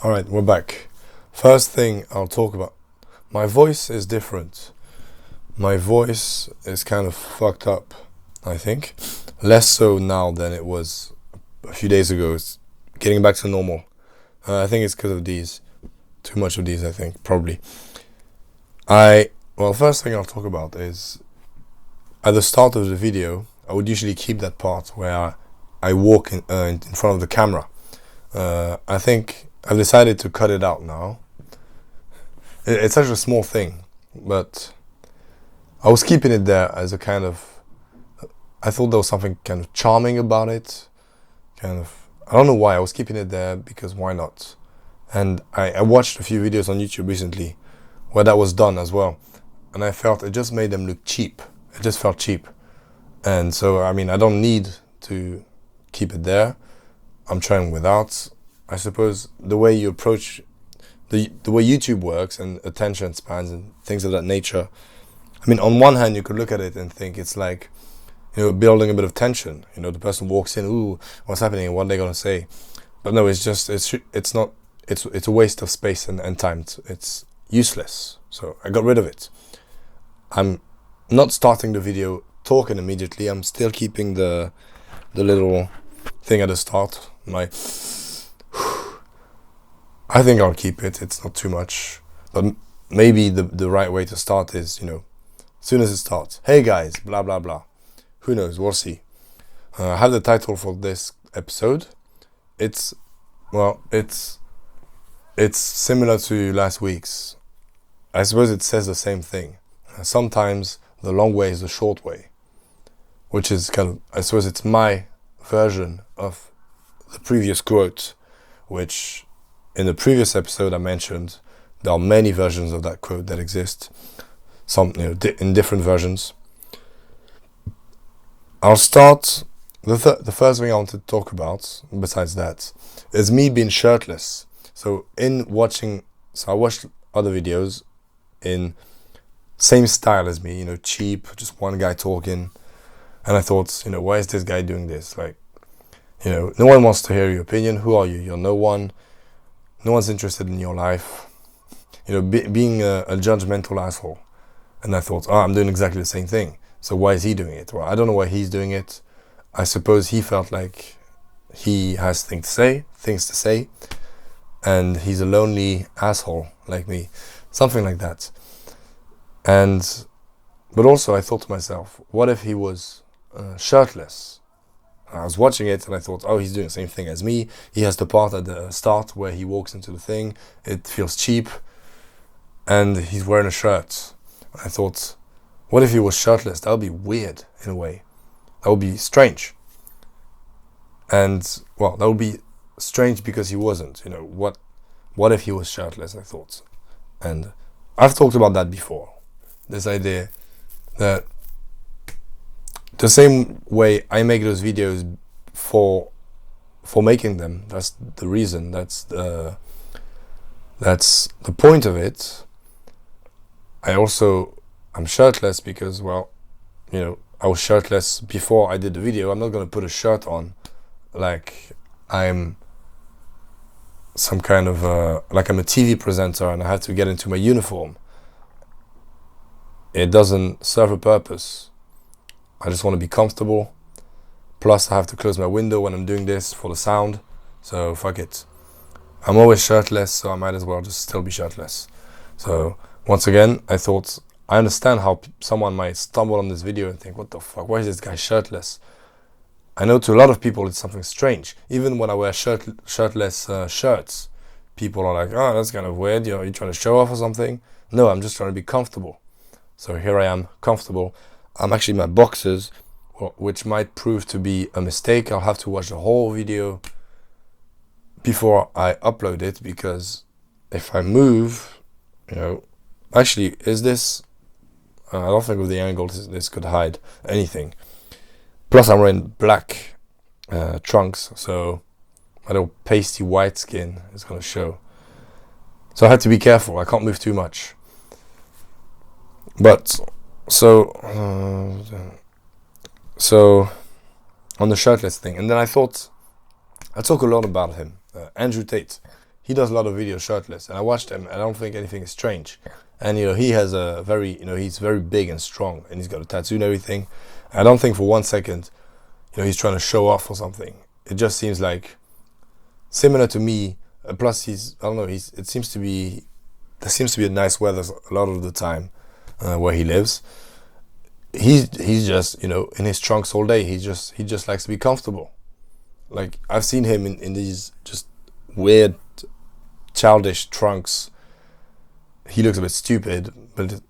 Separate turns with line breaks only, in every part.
Alright, we're back. First thing I'll talk about. My voice is different. My voice is kind of fucked up, I think. Less so now than it was a few days ago. It's getting back to normal. I think it's because of these. Too much of these, I think, probably. First thing I'll talk about is at the start of the video, I would usually keep that part where I walk in front of the camera. I think I've decided to cut it out now. It's such a small thing, but I was keeping it there as a kind of... I thought there was something kind of charming about it. I don't know why I was keeping it there, because why not? And I watched a few videos on YouTube recently where that was done as well. And I felt it just made them look cheap. It just felt cheap. And so, I don't need to keep it there. I'm trying without. I suppose the way you approach the way YouTube works and attention spans and things of that nature. On one hand, you could look at it and think it's like, building a bit of tension. The person walks in, ooh, what's happening? What are they gonna say? But no, it's a waste of space and time. It's useless. So I got rid of it. I'm not starting the video talking immediately. I'm still keeping the little thing at the start. I think I'll keep it. It's not too much. But maybe the right way to start is, as soon as it starts, hey guys, blah, blah, blah. Who knows? We'll see. I have the title for this episode. It's similar to last week's. I suppose it says the same thing. Sometimes the long way is the short way. Which is I suppose it's my version of the previous quote, which in the previous episode I mentioned there are many versions of that quote that exist, some in different versions. I'll start. The first thing I want to talk about, besides that, is me being shirtless. So I watched other videos in same style as me, cheap, just one guy talking, and I thought, why is this guy doing this? No one wants to hear your opinion. Who are you? You're no one. No one's interested in your life. Being a judgmental asshole. And I thought, I'm doing exactly the same thing. So why is he doing it? Well, I don't know why he's doing it. I suppose he felt like he has things to say, and he's a lonely asshole like me. Something like that. But also I thought to myself, what if he was shirtless? I was watching it and I thought, he's doing the same thing as me. He has the part at the start where he walks into the thing. It feels cheap. And he's wearing a shirt. I thought, what if he was shirtless? That would be weird in a way. That would be strange. And, that would be strange because he wasn't. What if he was shirtless, I thought. And I've talked about that before. This idea that the same way I make those videos for making them, that's the reason, that's the point of it. I'm shirtless because, I was shirtless before I did the video. I'm not going to put a shirt on like I'm some kind of like I'm a TV presenter and I have to get into my uniform. It doesn't serve a purpose. I just want to be comfortable. Plus I have to close my window when I'm doing this for the sound. So fuck it. I'm always shirtless, so I might as well just still be shirtless. So once again, I thought, I understand how someone might stumble on this video and think, what the fuck, why is this guy shirtless? I know to a lot of people it's something strange. Even when I wear shirtless shirts, people are like, that's kind of weird. Are you trying to show off or something? No, I'm just trying to be comfortable. So here I am, comfortable. I'm actually in my boxers, which might prove to be a mistake. I'll have to watch the whole video before I upload it, because if I move, actually, is this... I don't think with the angle this could hide anything. Plus I'm wearing black trunks, so my little pasty white skin is going to show. So I had to be careful. I can't move too much. But so on the shirtless thing, and then I thought I talk a lot about him, Andrew Tate. he does a lot of videos shirtless, and I watched them, and I don't think anything is strange. And he has a very, he's very big and strong, and he's got a tattoo and everything. I don't think for 1 second, he's trying to show off or something. It just seems like similar to me. Plus, I don't know. There seems to be a nice weather a lot of the time where he lives. He's just in his trunks all day. He just likes to be comfortable. Like, I've seen him in these just weird, childish trunks. He looks a bit stupid, but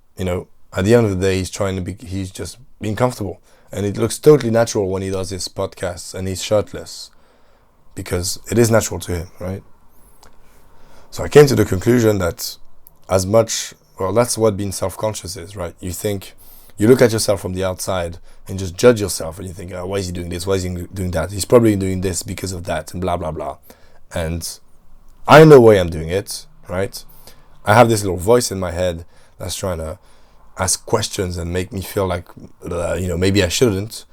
at the end of the day, he's just being comfortable, and it looks totally natural when he does his podcasts and he's shirtless, because it is natural to him, right? So I came to the conclusion that that's what being self-conscious is, right? You look at yourself from the outside and just judge yourself, and you think, why is he doing this? Why is he doing that? He's probably doing this because of that, and blah, blah, blah. And I know why I'm doing it, right? I have this little voice in my head that's trying to ask questions and make me feel like, maybe I shouldn't.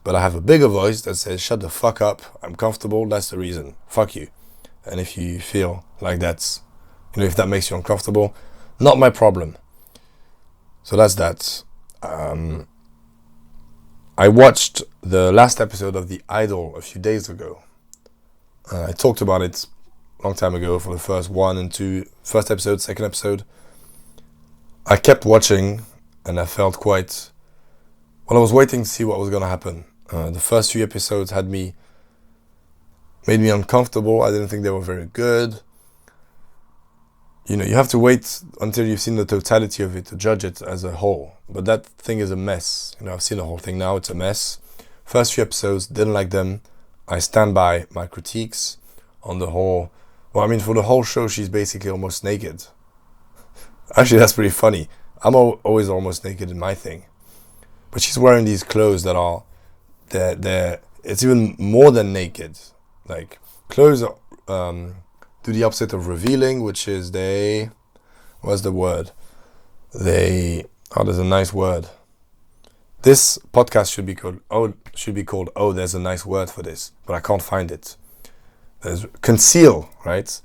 But I have a bigger voice that says, shut the fuck up. I'm comfortable. That's the reason. Fuck you. And if you feel like that's, if that makes you uncomfortable, not my problem. So that's that. I watched the last episode of The Idol a few days ago. I talked about it a long time ago for the first episode, second episode. I kept watching, and I felt I was waiting to see what was going to happen. The first few episodes made me uncomfortable. I didn't think they were very good. You have to wait until you've seen the totality of it to judge it as a whole. But that thing is a mess. I've seen the whole thing now. It's a mess. First few episodes, didn't like them. I stand by my critiques on the whole. For the whole show, she's basically almost naked. Actually, that's pretty funny. I'm always almost naked in my thing. But she's wearing these clothes that are... it's even more than naked. Like, clothes do the opposite of revealing, which is what's the word? There's a nice word. This podcast should be called there's a nice word for this, but I can't find it. There's conceal, right?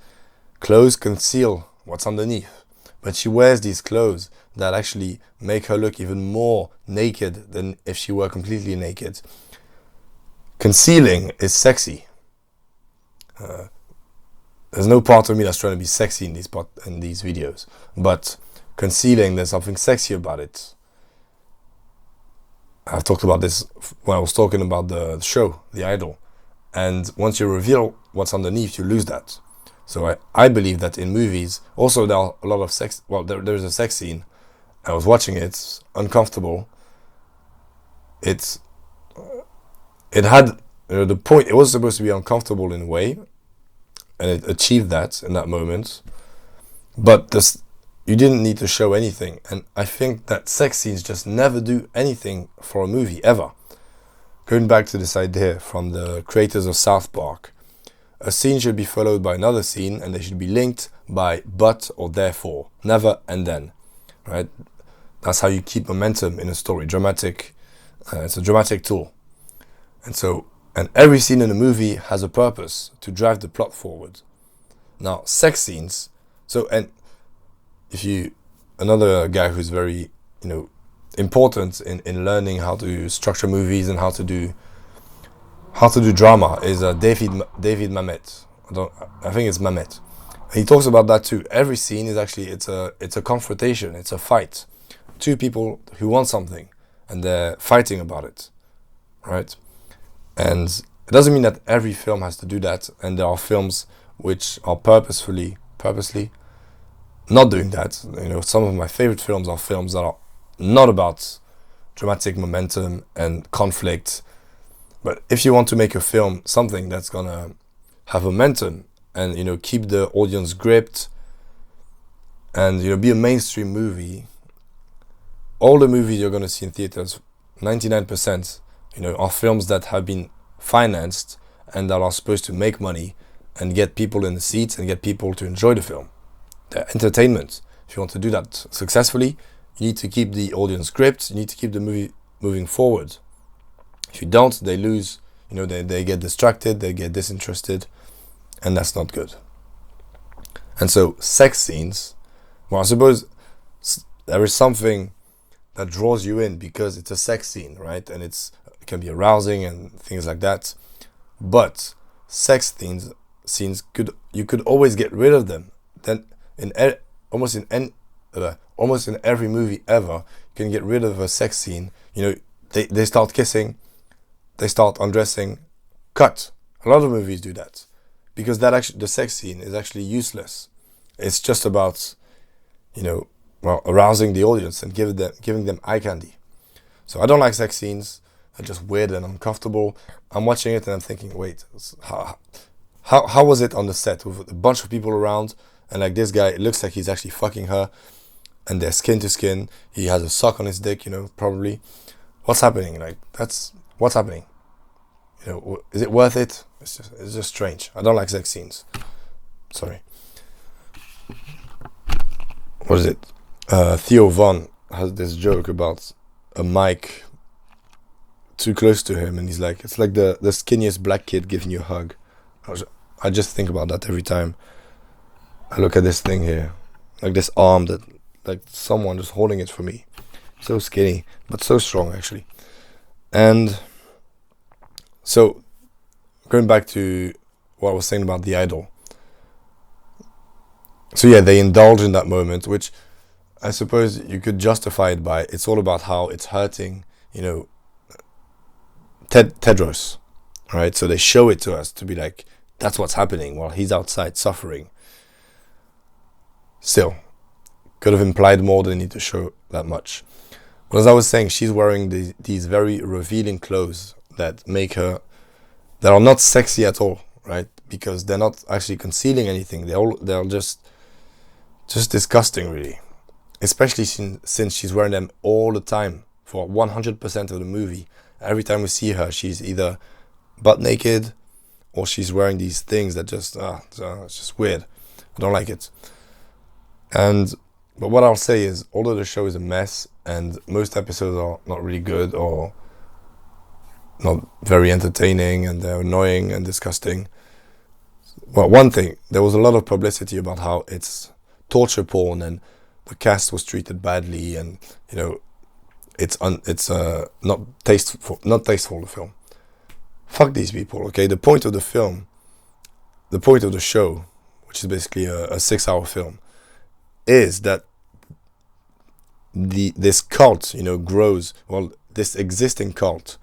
Clothes conceal what's underneath. But she wears these clothes that actually make her look even more naked than if she were completely naked. Concealing is sexy. There's no part of me that's trying to be sexy in these videos, but concealing, there's something sexy about it. I've talked about this when I was talking about the show, The Idol, and once you reveal what's underneath, you lose that. So I believe that in movies, also there are a lot of sex. Well, there's a sex scene. I was watching it, it's uncomfortable. It had the point. It was supposed to be uncomfortable in a way, and it achieved that in that moment. But you didn't need to show anything, and I think that sex scenes just never do anything for a movie ever. Going back to this idea from the creators of South Park, a scene should be followed by another scene, and they should be linked by but or therefore, never and then, right? That's how you keep momentum in a story. It's a dramatic tool. And every scene in a movie has a purpose to drive the plot forward. Now, sex scenes. Another guy who's very, important in learning how to structure movies and how to do drama is David Mamet. I think it's Mamet. He talks about that too. Every scene is actually it's a confrontation. It's a fight. Two people who want something and they're fighting about it, right? And it doesn't mean that every film has to do that. And there are films which are purposely not doing that. Some of my favorite films are films that are not about dramatic momentum and conflict. But if you want to make a film something that's gonna have momentum and keep the audience gripped and be a mainstream movie, all the movies you're gonna see in theaters, 99%, are films that have been financed and that are supposed to make money and get people in the seats and get people to enjoy the film. They're entertainment. If you want to do that successfully, you need to keep the audience gripped. You need to keep the movie moving forward. If you don't, they lose. They get distracted, they get disinterested, and that's not good. And so sex scenes, well, I suppose there is something that draws you in because it's a sex scene, right? And it can be arousing and things like that. But sex scenes you could always get rid of them. Then almost in every movie ever, you can get rid of a sex scene. They start kissing, they start undressing, cut. A lot of movies do that because the sex scene is actually useless. It's just about arousing the audience and giving them eye candy. So I don't like sex scenes. They're just weird and uncomfortable. I'm watching it and I'm thinking, wait, how was it on the set with a bunch of people around and like this guy, it looks like he's actually fucking her and they're skin to skin. He has a sock on his dick, probably. What's happening? What's happening? Is it worth it? It's just strange. I don't like sex scenes. Sorry. What is it? Theo Von has this joke about a mic too close to him, and he's like, it's like the skinniest black kid giving you a hug. I just think about that every time I look at this thing here, like this arm that, like someone just holding it for me. So skinny, but so strong actually. And so, going back to what I was saying about the idol. So yeah, they indulge in that moment, which I suppose you could justify it by, it's all about how it's hurting, Tedros, right? So they show it to us to be like, that's what's happening while he's outside suffering. Still, could have implied more than need to show that much. But as I was saying, she's wearing these very revealing clothes that are not sexy at all, right? Because they're not actually concealing anything. They're just disgusting, really. Especially since she's wearing them all the time for 100% of the movie. Every time we see her, she's either butt naked or she's wearing these things that it's just weird. I don't like it. But what I'll say is, although the show is a mess and most episodes are not really good or not very entertaining and they're annoying and disgusting. Well, one thing, there was a lot of publicity about how it's torture porn and the cast was treated badly and it's not tasteful, the film. Fuck these people, okay? The point of the show, which is basically a 6-hour film, is that this cult, grows. Well, this existing cult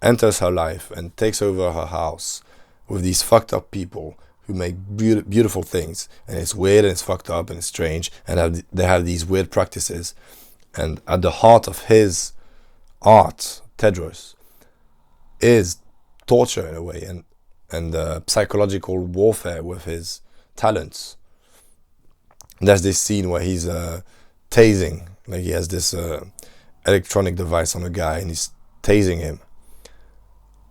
enters her life and takes over her house with these fucked up people who make beautiful things, and it's weird and it's fucked up and it's strange, and they have these weird practices. And at the heart of his art, Tedros, is torture in a way and psychological warfare with his talents. There's this scene where he's tasing, like he has this electronic device on a guy and he's tasing him.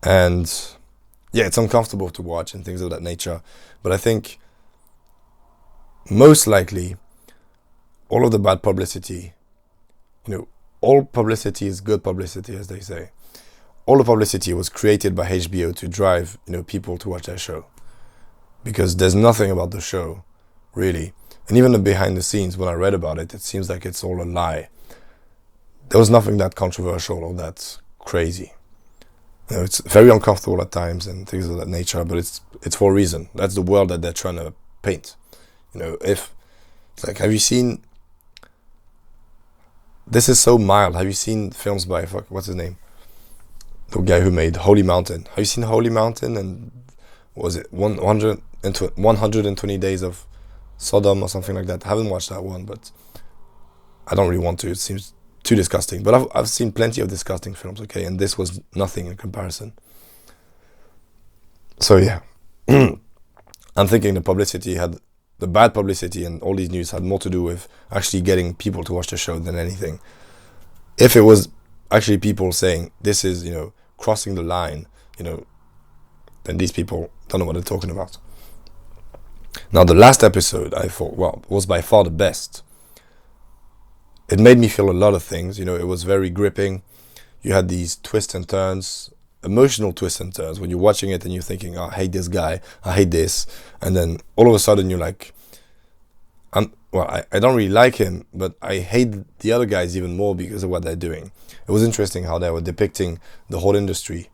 And yeah, it's uncomfortable to watch and things of that nature. But I think most likely all of the bad publicity, all publicity is good publicity, as they say. All the publicity was created by HBO to drive, people to watch their show. Because there's nothing about the show, really. And even the behind the scenes, when I read about it, it seems like it's all a lie. There was nothing that controversial or that crazy. It's very uncomfortable at times and things of that nature, but it's for a reason. That's the world that they're trying to paint. If it's like, have you seen? This is so mild. Have you seen films by what's his name? The guy who made Holy Mountain. Have you seen Holy Mountain? And was it 120 Days of Sodom or something like that? I haven't watched that one, but I don't really want to. It seems too disgusting. But I've seen plenty of disgusting films, okay? And this was nothing in comparison. So yeah. I'm thinking the bad publicity and all these news had more to do with actually getting people to watch the show than anything. If it was actually people saying this is, crossing the line, then these people don't know what they're talking about. Now, the last episode, I thought, was by far the best. It made me feel a lot of things. It was very gripping. You had these twists and turns, emotional twists and turns when you're watching it and you're thinking, oh, I hate this guy, I hate this. And then all of a sudden you're like, well, I don't really like him, but I hate the other guys even more because of what they're doing. It was interesting how they were depicting the whole industry,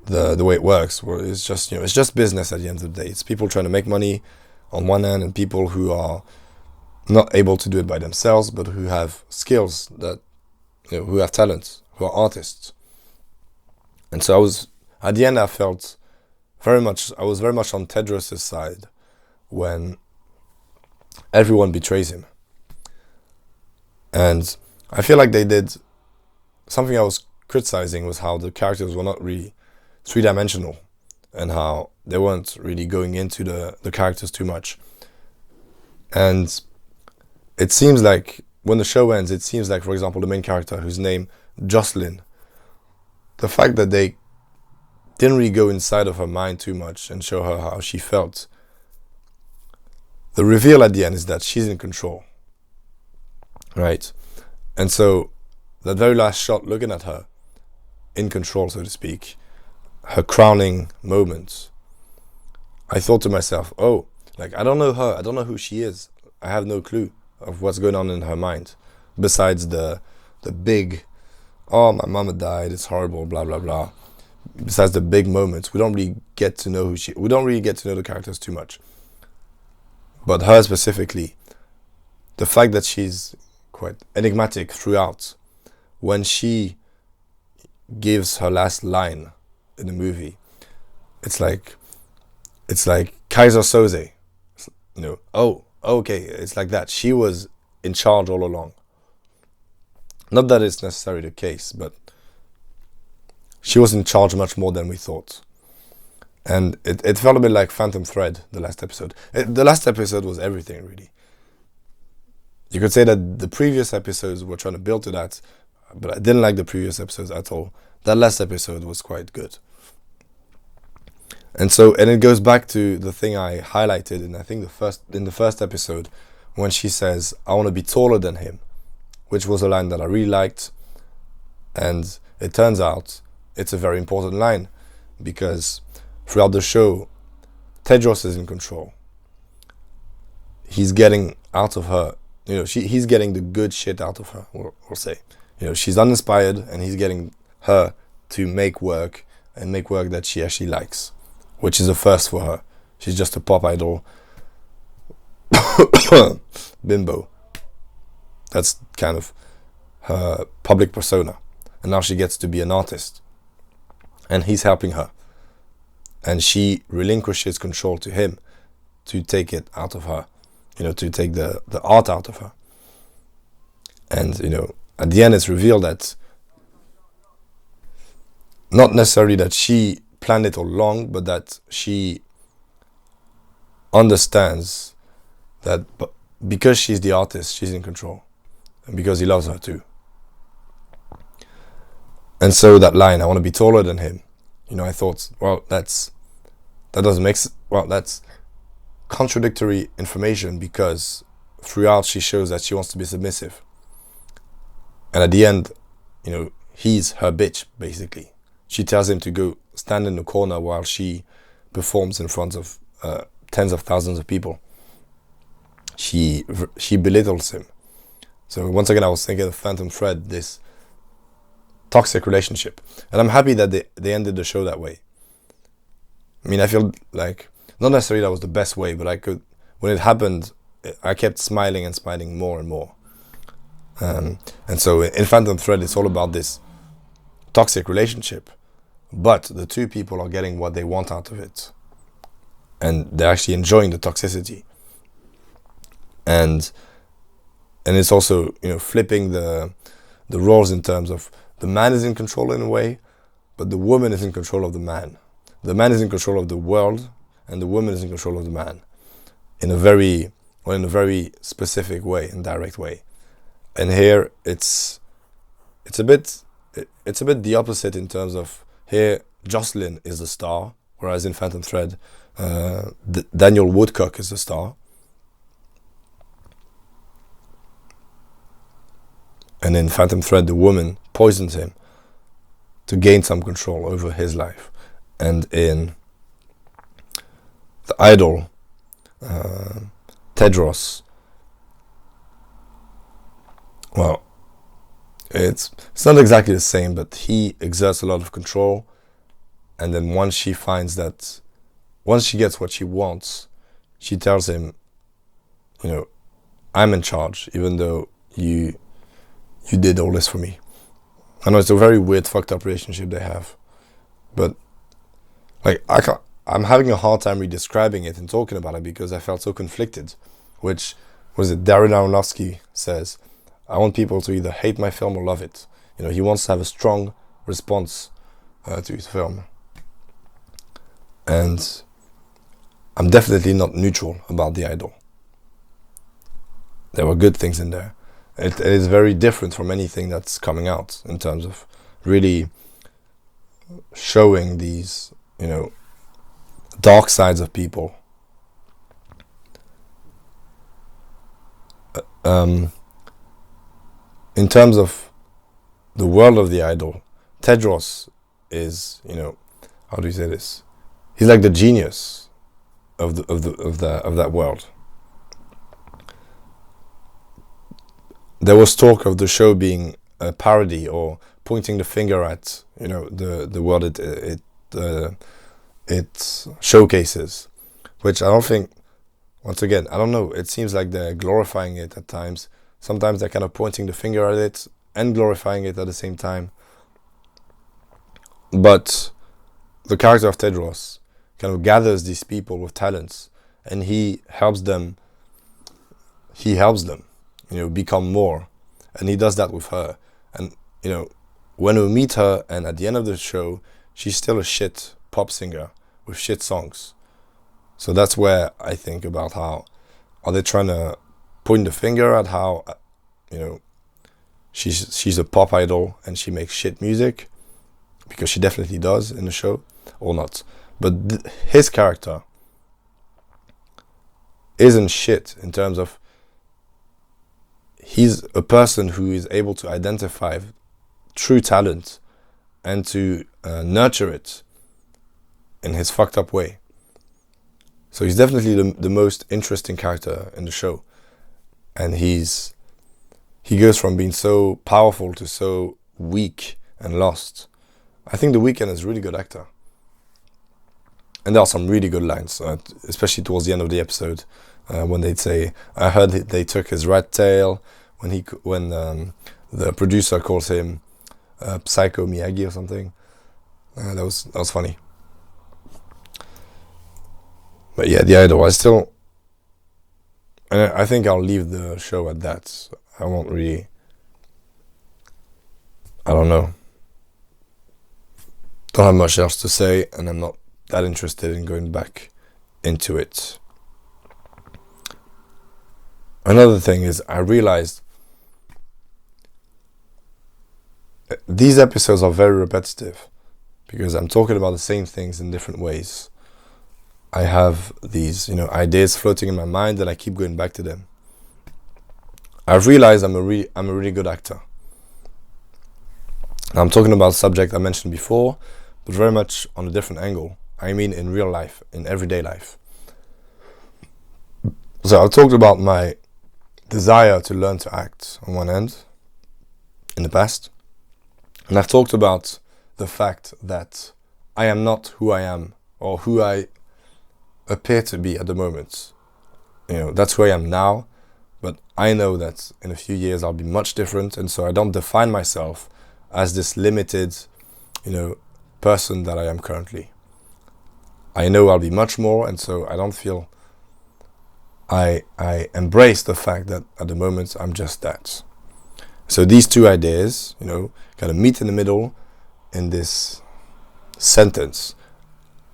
the way it works, where it's just, it's just business at the end of the day. It's people trying to make money on one hand, and people who are not able to do it by themselves, but who have skills that, who have talents, who are artists. And so at the end, I was very much on Tedros' side when everyone betrays him. And I feel like they did something I was criticizing, was how the characters were not really three-dimensional and how they weren't really going into the characters too much. And it seems like when the show ends, it seems like, for example, the main character, whose name Jocelyn, the fact that they didn't really go inside of her mind too much and show her how she felt. The reveal at the end is that she's in control, right? And so that very last shot, looking at her in control, so to speak, her crowning moment, I thought to myself, oh, like, I don't know her, I don't know who she is, I have no clue of what's going on in her mind, besides the big, oh, my mama died, it's horrible, blah blah blah. Besides the big moments, we don't really get to know we don't really get to know the characters too much. But her specifically, the fact that she's quite enigmatic throughout, when she gives her last line in the movie, it's like Kaiser Soze, oh, okay, it's like that. She was in charge all along. Not that it's necessarily the case, but she was in charge much more than we thought. And it felt a bit like Phantom Thread, the last episode. The last episode was everything, really. You could say that the previous episodes were trying to build to that, but I didn't like the previous episodes at all. That last episode was quite good. And it goes back to the thing I highlighted in, I think, in the first episode, when she says, I want to be taller than him, which was a line that I really liked. And it turns out it's a very important line, because throughout the show, Tedros is in control. He's getting out of her, he's getting the good shit out of her, we'll say. She's uninspired, and he's getting her to make work, and make work that she actually likes, which is a first for her. She's just a pop idol bimbo. That's kind of her public persona. And now she gets to be an artist. And he's helping her. And she relinquishes control to him to take it out of her, to take the art out of her. And, at the end it's revealed that not necessarily that she planned it all along, but that she understands that because she's the artist, she's in control. And because he loves her too. And so that line, I want to be taller than him, I thought, well, that's contradictory information, because throughout she shows that she wants to be submissive. And at the end, he's her bitch, basically. She tells him to go stand in the corner while she performs in front of tens of thousands of people. She belittles him. So once again, I was thinking of Phantom Thread, this toxic relationship. And I'm happy that they ended the show that way. I mean, I feel like, not necessarily that was the best way, but when it happened, I kept smiling and smiling more and more. And so in Phantom Thread, it's all about this toxic relationship. But the two people are getting what they want out of it. And they're actually enjoying the toxicity. And it's also, flipping the roles in terms of the man is in control in a way, but the woman is in control of the man. The man is in control of the world, and the woman is in control of the man. In a very specific way, in direct way. And here it's a bit the opposite in terms of, here Jocelyn is the star, whereas in Phantom Thread, Daniel Woodcock is the star. And in Phantom Thread, the woman poisons him to gain some control over his life. And in The Idol, Tedros well, it's not exactly the same, but he exerts a lot of control, and then once she gets what she wants, she tells him, I'm in charge, even though you did all this for me. I know it's a very weird, fucked up relationship they have, but like I'm having a hard time redescribing it and talking about it because I felt so conflicted. Which was it? Darren Aronofsky says, "I want people to either hate my film or love it." He wants to have a strong response to his film, and I'm definitely not neutral about The Idol. There were good things in there. It is very different from anything that's coming out in terms of really showing these, dark sides of people. In terms of the world of The Idol, Tedros is, how do you say this? He's like the genius of that world. There was talk of the show being a parody or pointing the finger at, the world it showcases, which I don't think. Once again, I don't know. It seems like they're glorifying it at times. Sometimes they're kind of pointing the finger at it and glorifying it at the same time. But the character of Tedros kind of gathers these people with talents, and he helps them. Become more, and he does that with her. And when we meet her, and at the end of the show, she's still a shit pop singer with shit songs. So that's where I think about how are they trying to point the finger at how she's a pop idol and she makes shit music, because she definitely does in the show, or not. But his character isn't shit in terms of he's a person who is able to identify true talent and to nurture it in his fucked up way. So he's definitely the most interesting character in the show. And he goes from being so powerful to so weak and lost. I think The Weeknd is a really good actor. And there are some really good lines, especially towards the end of the episode, when they'd say, "I heard they took his rat tail," when the producer calls him Psycho Miyagi or something. That was funny. But yeah, The Idol, I think I'll leave the show at that. I won't really, I don't know. Don't have much else to say, and I'm not that interested in going back into it. Another thing is, I realized these episodes are very repetitive because I'm talking about the same things in different ways. I have these, ideas floating in my mind, and I keep going back to them. I've realized I'm a really good actor. Now, I'm talking about a subject I mentioned before, but very much on a different angle. I mean, in real life, in everyday life. So I've talked about my desire to learn to act on one end in the past, and I've talked about the fact that I am not who I am or who I appear to be at the moment. That's who I am now, but I know that in a few years I'll be much different, and so I don't define myself as this limited, person that I am currently. I know I'll be much more, and so I don't feel I embrace the fact that at the moment I'm just that. So these two ideas, kind of meet in the middle in this sentence.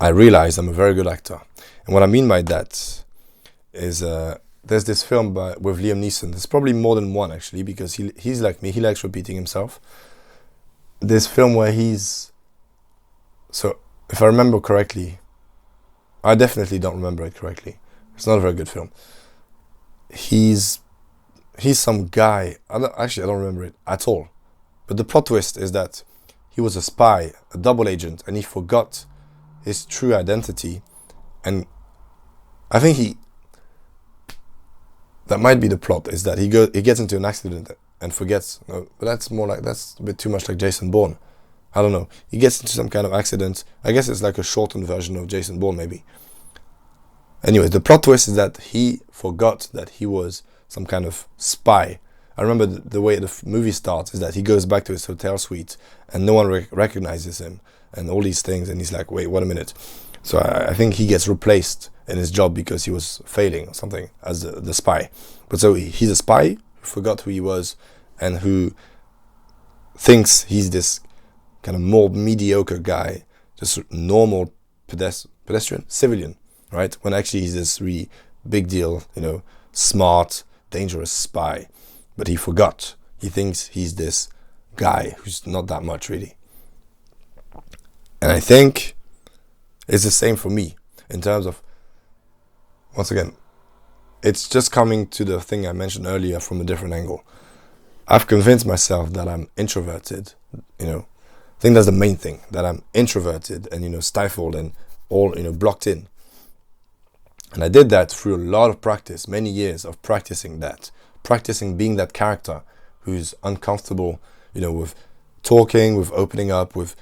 I realize I'm a very good actor. And what I mean by that is there's this film with Liam Neeson. There's probably more than one, actually, because he's like me. He likes repeating himself. This film where so if I remember correctly, I definitely don't remember it correctly. It's not a very good film. He's some guy. I don't remember it at all. But the plot twist is that he was a spy, a double agent, and he forgot his true identity. And I think that might be the plot, is that he gets into an accident and forgets. No, but that's a bit too much like Jason Bourne. I don't know. He gets into some kind of accident. I guess it's like a shortened version of Jason Bourne, maybe. Anyway, the plot twist is that he forgot that he was some kind of spy. I remember the way the movie starts is that he goes back to his hotel suite and no one recognizes him and all these things, and he's like, wait, what a minute. So I think he gets replaced in his job because he was failing or something as the spy. But so he's a spy who forgot who he was and who thinks he's this kind of more mediocre guy, just normal pedestrian, civilian, right? When actually he's this really big deal, smart, dangerous spy. But he forgot. He thinks he's this guy who's not that much really. And I think it's the same for me in terms of, once again, it's just coming to the thing I mentioned earlier from a different angle. I've convinced myself that I'm introverted, I think that's the main thing, that I'm introverted and, stifled and all, blocked in. And I did that through a lot of practice, many years of practicing being that character who's uncomfortable, with talking, with opening up, with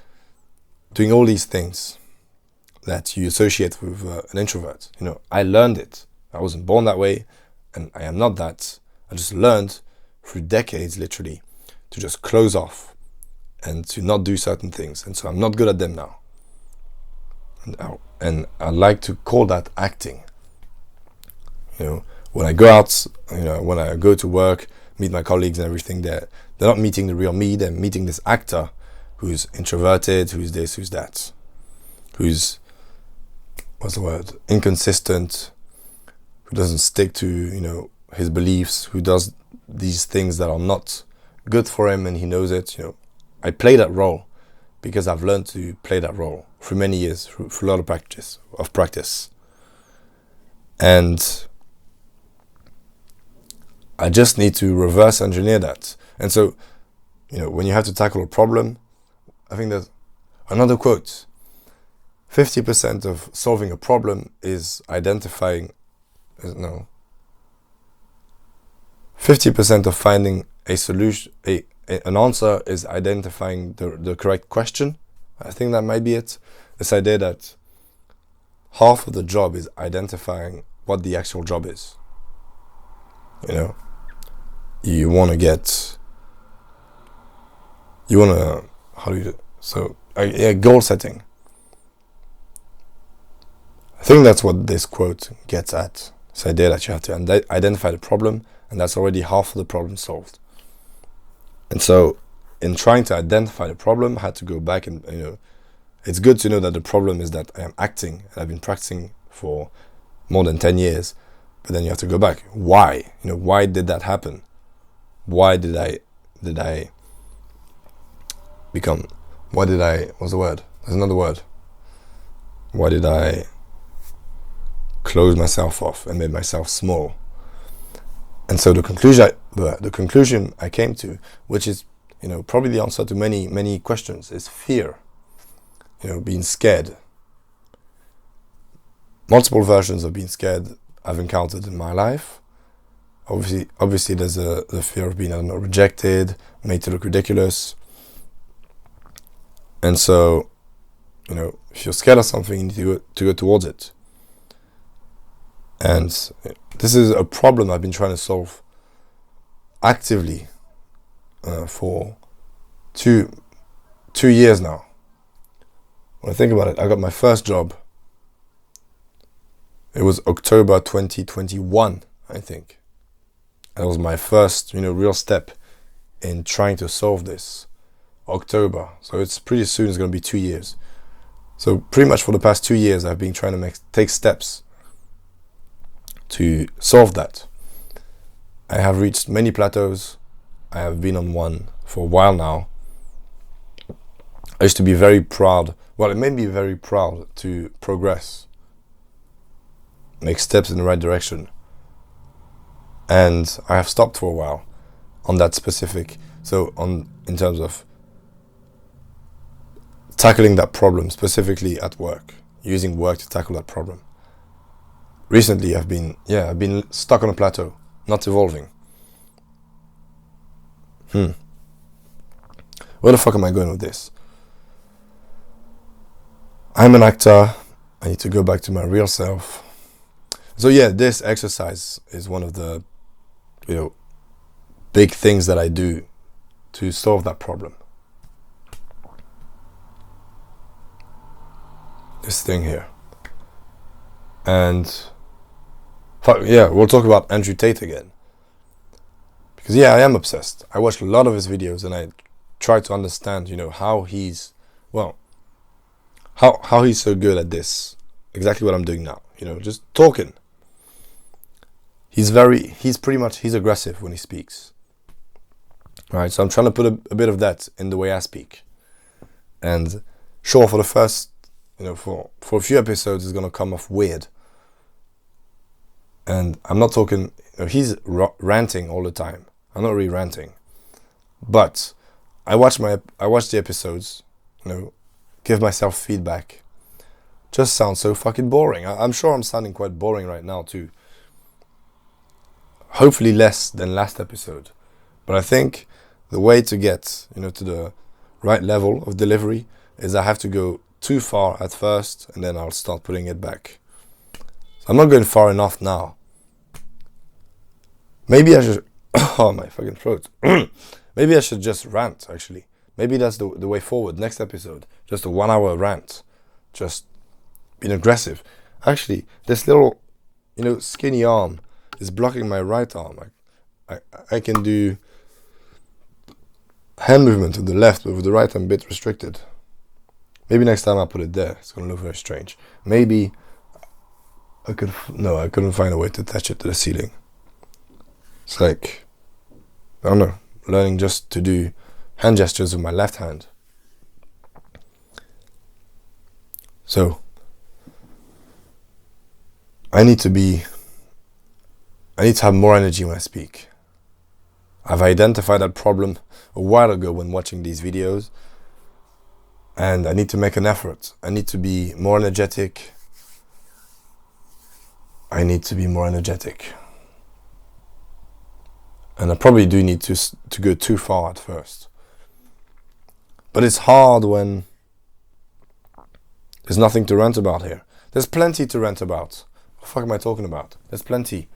doing all these things that you associate with an introvert. I learned it. I wasn't born that way, and I am not that. I just learned through decades, literally, to just close off and to not do certain things. And so I'm not good at them now. And I like to call that acting. When I go out, when I go to work, meet my colleagues and everything, they're not meeting the real me. They're meeting this actor who's introverted, who's this, who's that, who's, inconsistent, who doesn't stick to, his beliefs, who does these things that are not good for him and he knows it. I play that role because I've learned to play that role for many years, through a lot of practice. And I just need to reverse engineer that. And so, when you have to tackle a problem, I think there's another quote. 50% of solving a problem is 50% of finding a solution, an answer is identifying the correct question. I think that might be it. This idea that half of the job is identifying what the actual job is. You want to, goal setting. I think that's what this quote gets at. This idea that you have to identify the problem, and that's already half of the problem solved. And so, in trying to identify the problem, I had to go back and, it's good to know that the problem is that I am acting, and I've been practicing for more than 10 years, but then you have to go back. Why? Why did that happen? Why did I become, what's the word? There's another word. Why did I close myself off and made myself small? And so the conclusion I came to, which is, probably the answer to many, many questions, is fear. Being scared. Multiple versions of being scared I've encountered in my life. Obviously there's the fear of being, rejected, made to look ridiculous. And so, if you're scared of something, you need to go towards it. And this is a problem I've been trying to solve actively for two years now. When I think about it, I got my first job. It was October 2021, I think. That was my first, real step in trying to solve this. October. So it's pretty soon, it's going to be 2 years. So pretty much for the past 2 years, I've been trying to take steps to solve that. I have reached many plateaus. I have been on one for a while now. I used to be very proud. Well, it made me very proud to progress, make steps in the right direction. And I have stopped for a while on that specific. So in terms of tackling that problem, specifically at work, using work to tackle that problem. Recently, I've been stuck on a plateau, not evolving. Where the fuck am I going with this? I'm an actor. I need to go back to my real self. So yeah, this exercise is one of the, big things that I do to solve that problem. This thing here. And we'll talk about Andrew Tate again. Because I am obsessed. I watched a lot of his videos and I try to understand, how he's how he's so good at this. Exactly what I'm doing now. Just talking. He's aggressive when he speaks. Right, so I'm trying to put a bit of that in the way I speak. And sure, for the first, for a few episodes, it's going to come off weird. And I'm not talking, he's ranting all the time. I'm not really ranting. But I watch the episodes, give myself feedback. Just sounds so fucking boring. I'm sure I'm sounding quite boring right now too. Hopefully less than last episode. But I think the way to get, to the right level of delivery is I have to go too far at first and then I'll start putting it back. So I'm not going far enough now. Maybe I should... Oh, my fucking throat. Maybe I should just rant, actually. Maybe that's the way forward. Next episode. Just a 1 hour rant. Just being aggressive. Actually, this little, skinny arm is blocking my right arm. I can do hand movement to the left, but with the right I'm a bit restricted. Maybe next time I put it there. It's going to look very strange. Maybe I couldn't find a way to attach it to the ceiling. It's like, I don't know, learning just to do hand gestures with my left hand. So, I need to have more energy when I speak. I've identified that problem a while ago when watching these videos, and I need to make an effort. I need to be more energetic. And I probably do need to go too far at first. But it's hard when there's nothing to rant about here. There's plenty to rant about. What the fuck am I talking about? There's plenty.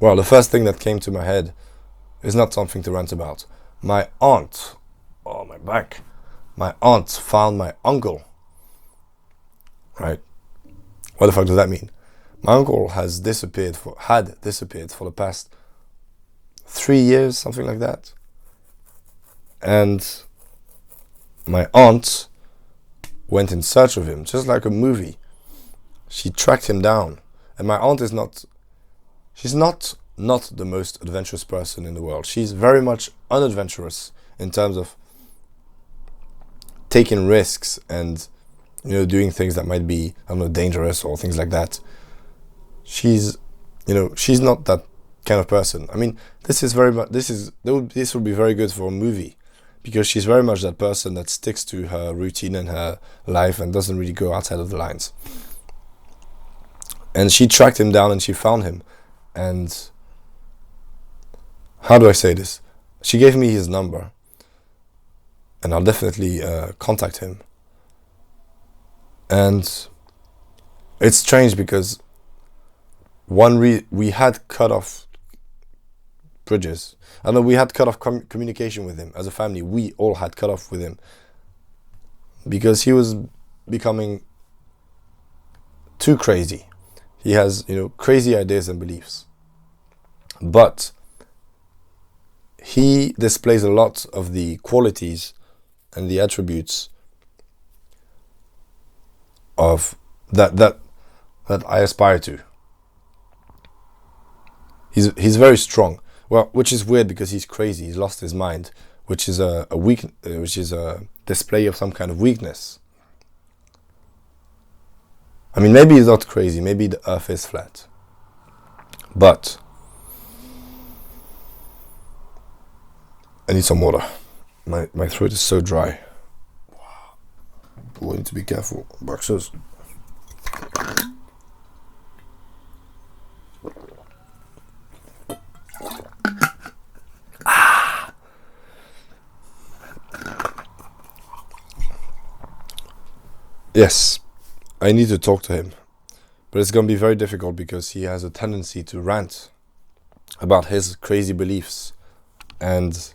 Well, the first thing that came to my head is not something to rant about. My aunt, my back. My aunt found my uncle. Right? What the fuck does that mean? My uncle had disappeared for the past 3 years, something like that. And my aunt went in search of him, just like a movie. She tracked him down. And my aunt she's not the most adventurous person in the world. She's very much unadventurous in terms of taking risks and, doing things that might be, dangerous or things like that. She's not that kind of person. I mean, this would be very good for a movie, because she's very much that person that sticks to her routine and her life and doesn't really go outside of the lines. And she tracked him down and she found him. And how do I say this? She gave me his number, and I'll definitely contact him. And it's strange because we had cut off bridges. I know we had cut off communication with him as a family. We all had cut off with him because he was becoming too crazy. He has, crazy ideas and beliefs. But he displays a lot of the qualities and the attributes of that I aspire to. He's very strong. Well, which is weird because he's crazy. He's lost his mind, which is a display of some kind of weakness. I mean, maybe he's not crazy. Maybe the earth is flat. But I need some water. My throat is so dry. Wow. I need to be careful. Boxers. yes, I need to talk to him, but it's gonna be very difficult because he has a tendency to rant about his crazy beliefs, and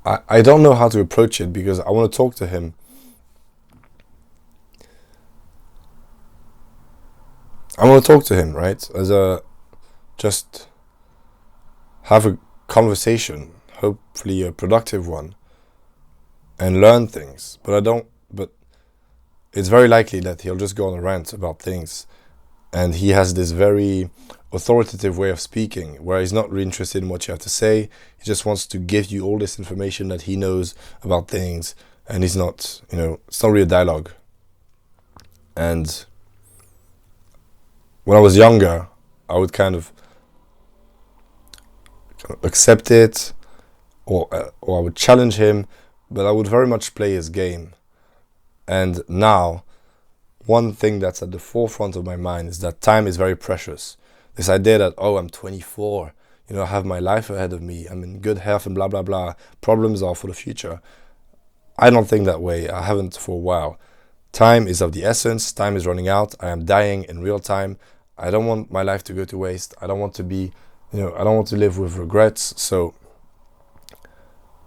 I don't know how to approach it because I want to talk to him. I want to talk to him, right? Just have a conversation, hopefully a productive one, and learn things. But it's very likely that he'll just go on a rant about things. And he has this very authoritative way of speaking where he's not really interested in what you have to say. He just wants to give you all this information that he knows about things. And he's not, it's not really a dialogue. And when I was younger, I would kind of accept it, or I would challenge him, but I would very much play his game. And now, one thing that's at the forefront of my mind is that time is very precious. This idea that, I'm 24, I have my life ahead of me, I'm in good health and blah, blah, blah, problems are for the future. I don't think that way. I haven't for a while. Time is of the essence. Time is running out. I am dying in real time. I don't want my life to go to waste. I don't want to be, I don't want to live with regrets. So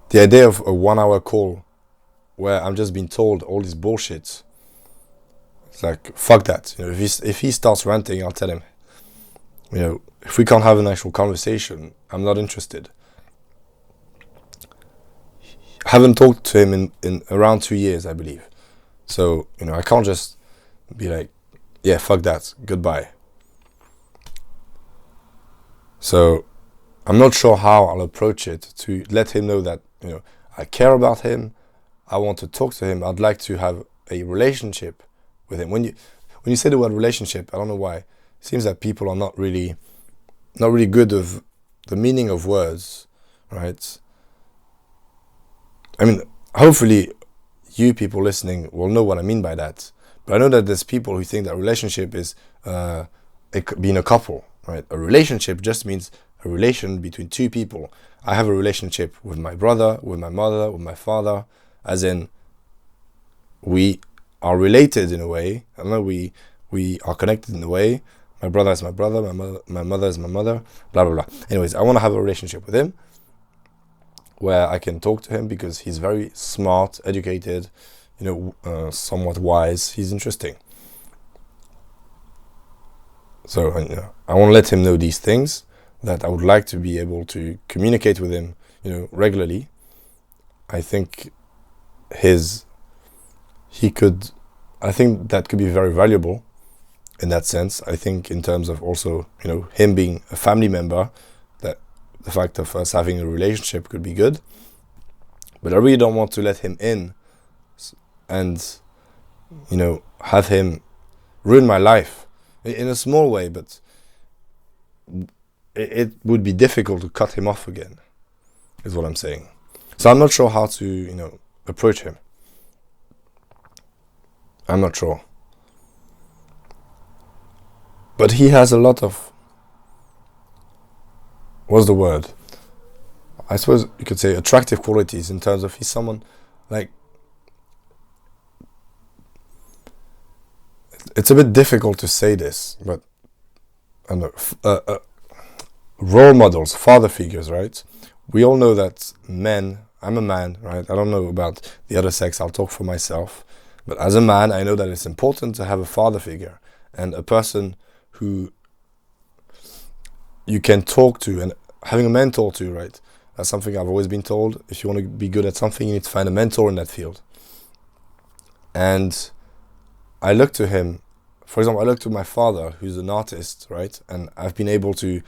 the idea of a 1 hour call where I'm just being told all this bullshit, it's like, fuck that. If he starts ranting, I'll tell him, if we can't have an actual conversation, I'm not interested. I haven't talked to him in around 2 years, I believe. So, I can't just be like, yeah, fuck that, goodbye. So, I'm not sure how I'll approach it to let him know that, I care about him, I want to talk to him, I'd like to have a relationship with him. When you say the word relationship, I don't know why, it seems that people are not really good of the meaning of words, right? I mean, hopefully you people listening will know what I mean by that. But I know that there's people who think that relationship is being a couple, right? A relationship just means a relation between two people. I have a relationship with my brother, with my mother, with my father, as in we are related in a way. I don't know, we are connected in a way. My brother is my brother, my mother is my mother, blah, blah, blah. Anyways, I want to have a relationship with him where I can talk to him because he's very smart, educated, somewhat wise. He's interesting. So, I want to let him know these things, that I would like to be able to communicate with him, regularly. I think I think that could be very valuable in that sense. I think in terms of also, him being a family member, that the fact of us having a relationship could be good. But I really don't want to let him in and, have him ruin my life in a small way, but it would be difficult to cut him off again, is what I'm saying. So I'm not sure how to, approach him. I'm not sure. But he has a lot of, what's the word? I suppose you could say attractive qualities in terms of he's someone like, it's a bit difficult to say this, but I don't know, role models, father figures, right? We all know that men, I'm a man, right? I don't know about the other sex, I'll talk for myself. But as a man, I know that it's important to have a father figure and a person who you can talk to, and having a mentor to, right? That's something I've always been told. If you want to be good at something, you need to find a mentor in that field. And I look to him, for example, I look to my father, who's an artist, right? And I've been able to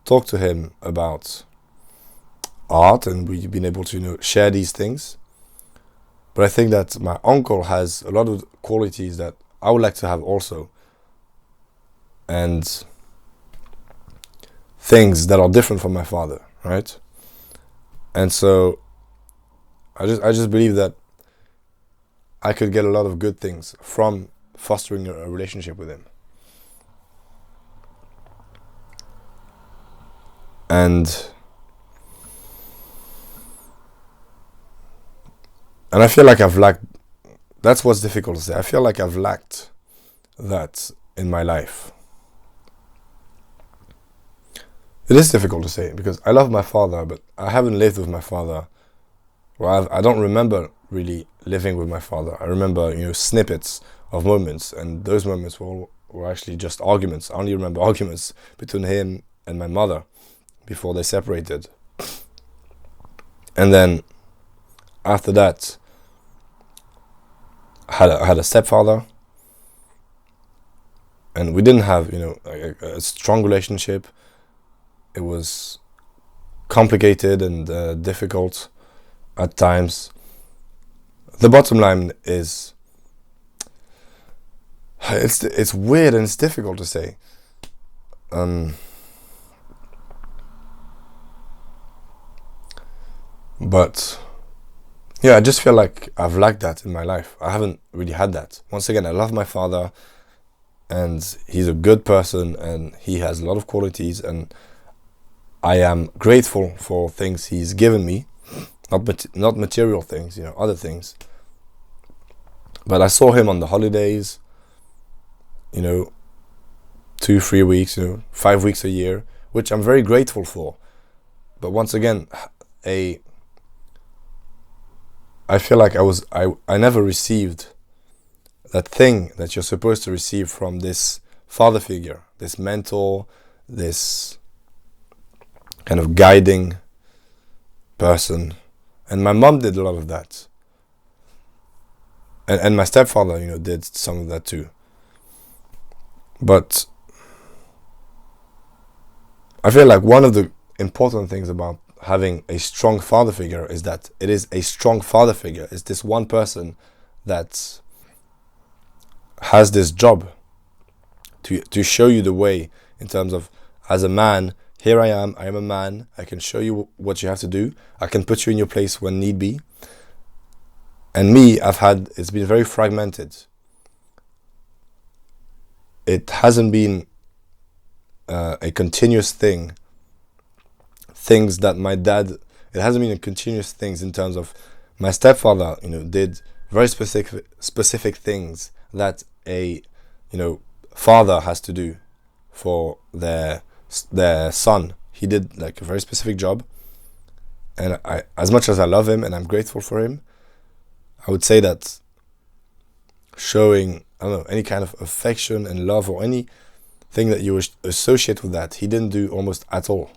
talk to him about art, and we've been able to, share these things. But I think that my uncle has a lot of qualities that I would like to have also, and things that are different from my father, right? And so I just believe that I could get a lot of good things from fostering a relationship with him. And I feel like I've lacked that's what's difficult to say. I feel like I've lacked that in my life. It is difficult to say because I love my father, but I haven't lived with my father. Well, I don't remember really living with my father. I remember, snippets of moments, and those moments were actually just arguments. I only remember arguments between him and my mother before they separated. And then after that, I had a stepfather, and we didn't have, a strong relationship. It was complicated and difficult at times. The bottom line is, it's weird and it's difficult to say. But yeah, I just feel like I've lacked that in my life. I haven't really had that. Once again, I love my father, and he's a good person, and he has a lot of qualities, and I am grateful for things he's given me, not material things, other things. But I saw him on the holidays, 2-3 weeks, 5 weeks a year, which I'm very grateful for. But once again, I feel like I never received that thing that you're supposed to receive from this father figure, this mentor, this kind of guiding person. And my mom did a lot of that. And my stepfather, did some of that too. But I feel like one of the important things about having a strong father figure is that it is a strong father figure. It's this one person that has this job to show you the way in terms of, as a man, here I am a man, I can show you what you have to do, I can put you in your place when need be. And me, it's been very fragmented. It hasn't been a continuous thing. Things that my dad, it hasn't been a continuous things in terms of my stepfather, did very specific things that a, father has to do for their son. He did like a very specific job, and I, as much as I love him and I'm grateful for him, I would say that showing, any kind of affection and love or anything that you would associate with that, he didn't do almost at all.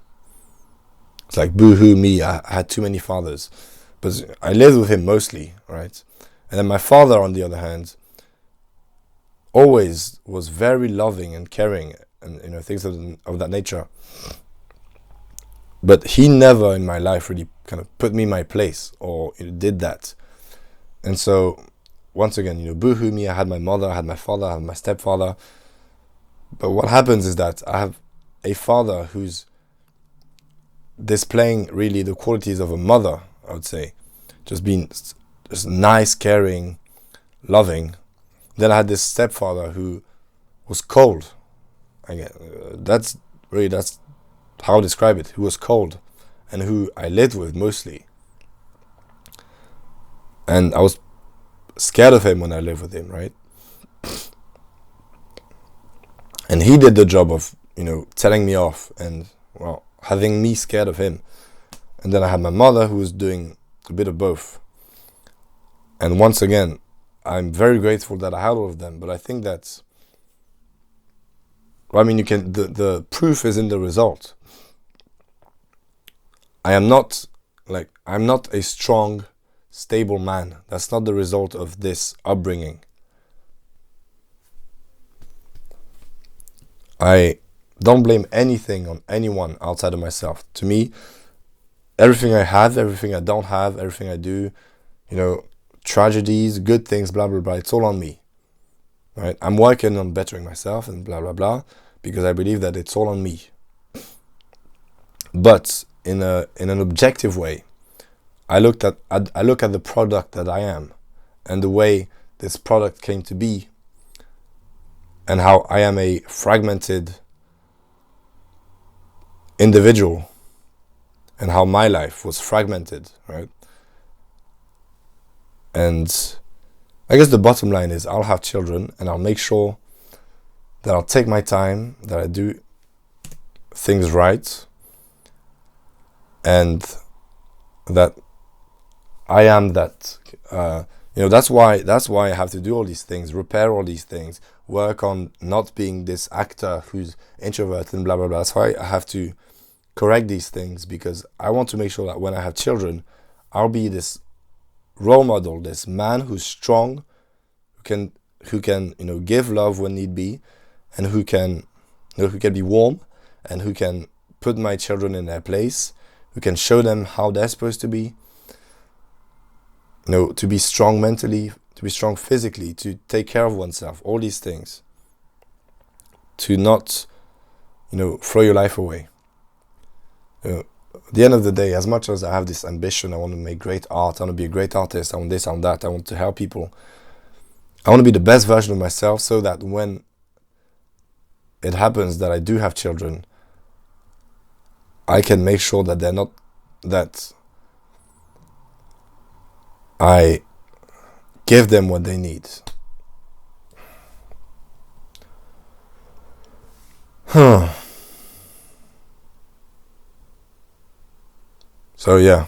It's like, boo-hoo me, I had too many fathers. But I lived with him mostly, right? And then my father, on the other hand, always was very loving and caring and, things of that nature. But he never in my life really kind of put me in my place or did that. And so, once again, boo-hoo me, I had my mother, I had my father, I had my stepfather. But what happens is that I have a father who's displaying really the qualities of a mother, I would say. Just being just nice, caring, loving. Then I had this stepfather who was cold. Again, that's how I describe it. Who was cold and who I lived with mostly. And I was scared of him when I lived with him, right? And he did the job of, telling me off and, having me scared of him. And then I had my mother who was doing a bit of both. And once again, I'm very grateful that I had all of them, but I think that, the proof is in the result. I'm not a strong, stable man. That's not the result of this upbringing. I don't blame anything on anyone outside of myself. To me, everything I have, everything I don't have, everything I do, tragedies, good things, blah, blah, blah, it's all on me. Right? I'm working on bettering myself and blah, blah, blah, because I believe that it's all on me. But in an objective way, I look at the product that I am and the way this product came to be and how I am a fragmented individual and how my life was fragmented, right? And I guess the bottom line is I'll have children, and I'll make sure that I'll take my time, that I do things right, and that I am that. That's why I have to do all these things, repair all these things, work on not being this actor who's introverted and blah blah blah. That's why I have to correct these things, because I want to make sure that when I have children, I'll be this role model, this man who's strong, who can give love when need be, and who can be warm, and who can put my children in their place, who can show them how they're supposed to be, to be strong mentally, to be strong physically, to take care of oneself, all these things, to not throw your life away. At the end of the day, as much as I have this ambition, I want to make great art, I want to be a great artist, I want this, I want that, I want to help people, I want to be the best version of myself, so that when it happens that I do have children, I can make sure that they're not, that I give them what they need. So yeah.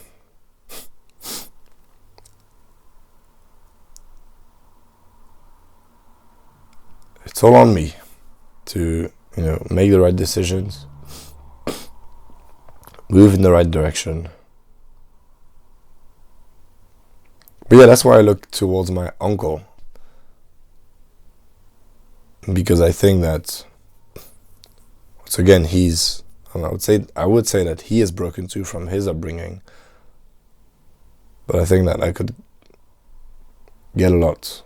It's all on me to, make the right decisions, move in the right direction. But yeah, that's why I look towards my uncle, because I think that, once again, I would say that he is broken too from his upbringing, but I think that I could get a lot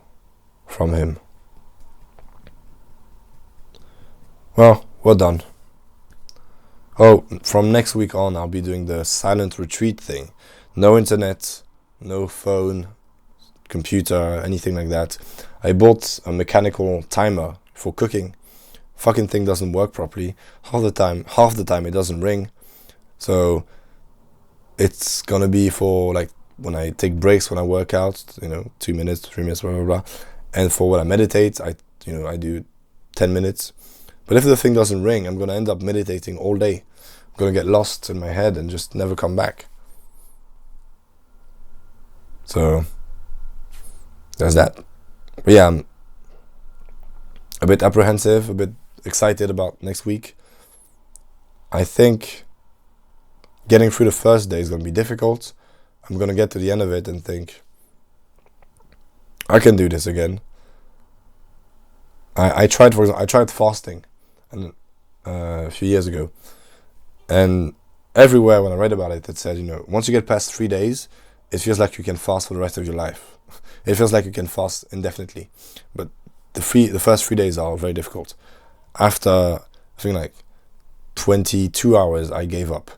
from him. Well, we're done. Oh, from next week on, I'll be doing the silent retreat thing. No internet, no phone, computer, anything like that. I bought a mechanical timer for cooking. Fucking thing doesn't work properly. Half the time it doesn't ring. So it's gonna be for like when I take breaks, when I work out, 2 minutes, 3 minutes, blah blah blah. And for when I meditate, I do 10 minutes. But if the thing doesn't ring, I'm gonna end up meditating all day. I'm gonna get lost in my head and just never come back. So there's that. But yeah, I'm a bit apprehensive, a bit excited about next week. I think getting through the first day is going to be difficult. I'm going to get to the end of it and think, I can do this again. I tried fasting a few years ago, and everywhere when I read about it, it said, once you get past 3 days, it feels like you can fast for the rest of your life. It feels like you can fast indefinitely, but the first 3 days are very difficult. After, I think, like 22 hours, I gave up.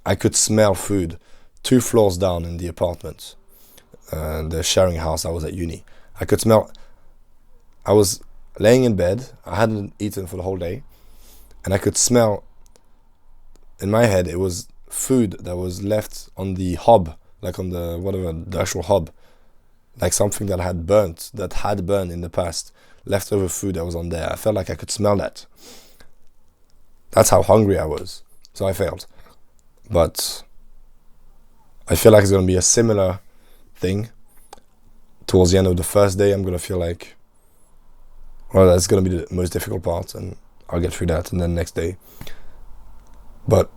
I could smell food 2 floors down in the apartment, the sharing house I was at uni. I was laying in bed, I hadn't eaten for the whole day, and I could smell, in my head, it was food that was left on the hob, like on the actual hob, like something that had burned in the past, leftover food that was on there. I felt like I could smell that. That's how hungry I was. So I failed. But I feel like it's going to be a similar thing. Towards the end of the first day, I'm going to feel like, well, that's going to be the most difficult part, and I'll get through that, and then next day. But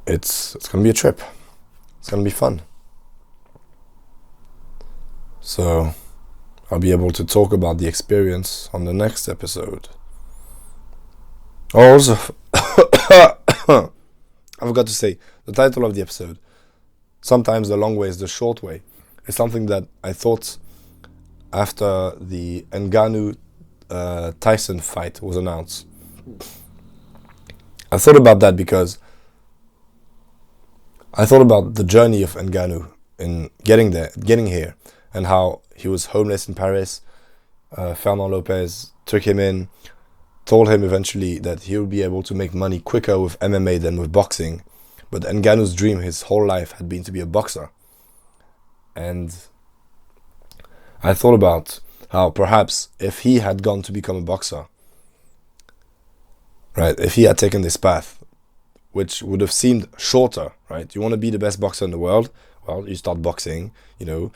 it's going to be a trip. It's going to be fun. So I'll be able to talk about the experience on the next episode. Also, I forgot to say, the title of the episode, Sometimes the Long Way is the Short Way, is something that I thought after the Ngannou Tyson fight was announced. I thought about that because I thought about the journey of Ngannou in getting here, and how he was homeless in Paris. Fernand Lopez took him in, told him eventually that he would be able to make money quicker with MMA than with boxing. But Ngannou's dream his whole life had been to be a boxer. And I thought about how perhaps if he had gone to become a boxer, right, if he had taken this path, which would have seemed shorter, right? You want to be the best boxer in the world? Well, you start boxing, you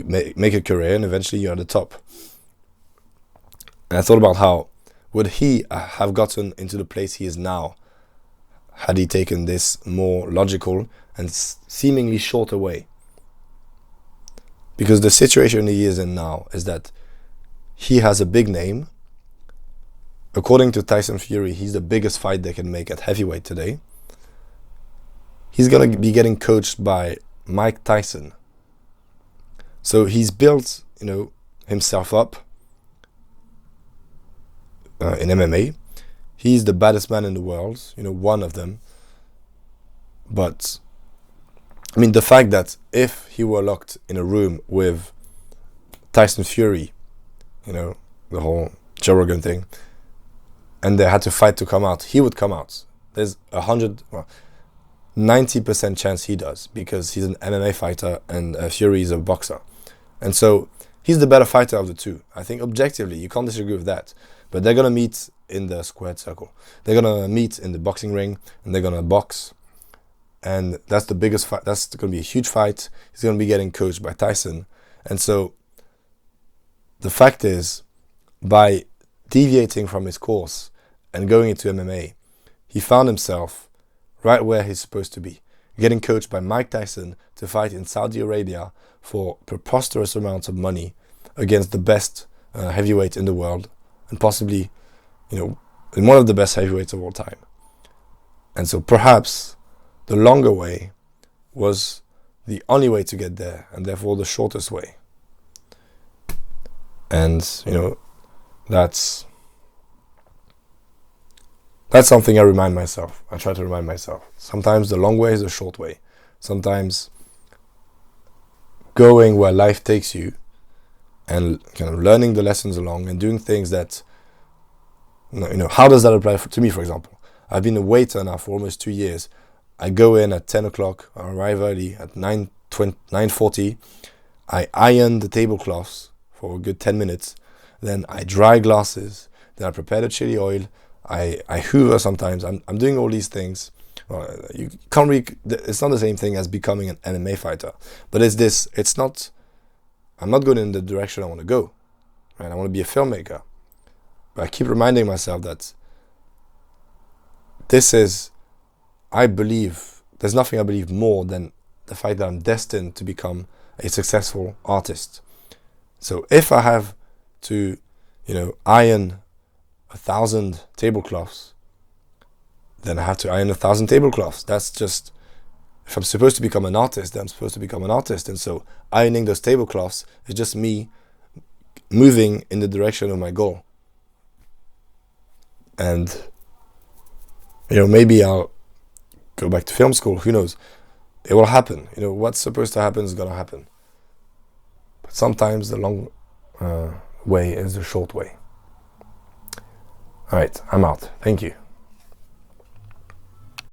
make a career, and eventually you're at the top. And I thought about how would he have gotten into the place he is now had he taken this more logical and seemingly shorter way. Because the situation he is in now is that he has a big name. According to Tyson Fury, he's the biggest fight they can make at heavyweight today. He's going to be getting coached by Mike Tyson. So he's built, himself up in MMA. He's the baddest man in the world, one of them. But, the fact that if he were locked in a room with Tyson Fury, the whole Joe Rogan thing, and they had to fight to come out, he would come out. There's 90% chance he does, because he's an MMA fighter and Fury is a boxer. And so he's the better fighter of the two. I think objectively, you can't disagree with that. But they're going to meet in the squared circle. They're going to meet in the boxing ring, and they're going to box. And that's the biggest fight. That's going to be a huge fight. He's going to be getting coached by Tyson. And so the fact is, by deviating from his course and going into MMA, he found himself right where he's supposed to be, getting coached by Mike Tyson to fight in Saudi Arabia for preposterous amounts of money against the best heavyweight in the world, and possibly, in one of the best heavyweights of all time. And so perhaps the longer way was the only way to get there, and therefore the shortest way. And, that's something I remind myself. I try to remind myself. Sometimes the long way is the short way. Sometimes going where life takes you and kind of learning the lessons along and doing things that, how does that apply to me, for example? I've been a waiter now for almost 2 years. I go in at 10 o'clock, I arrive early at 9:40. I iron the tablecloths for a good 10 minutes. Then I dry glasses. Then I prepare the chili oil. I hoover sometimes. I'm doing all these things. You can't it's not the same thing as becoming an MMA fighter. But it's not, I'm not going in the direction I want to go. Right? I want to be a filmmaker. But I keep reminding myself that I believe, there's nothing I believe more than the fact that I'm destined to become a successful artist. So if I have to, iron 1,000 tablecloths, then I have to iron 1,000 tablecloths. That's just, if I'm supposed to become an artist, then I'm supposed to become an artist. And so ironing those tablecloths is just me moving in the direction of my goal. And, maybe I'll go back to film school. Who knows? It will happen. What's supposed to happen is going to happen. But sometimes the long way is the short way. All right, I'm out. Thank you.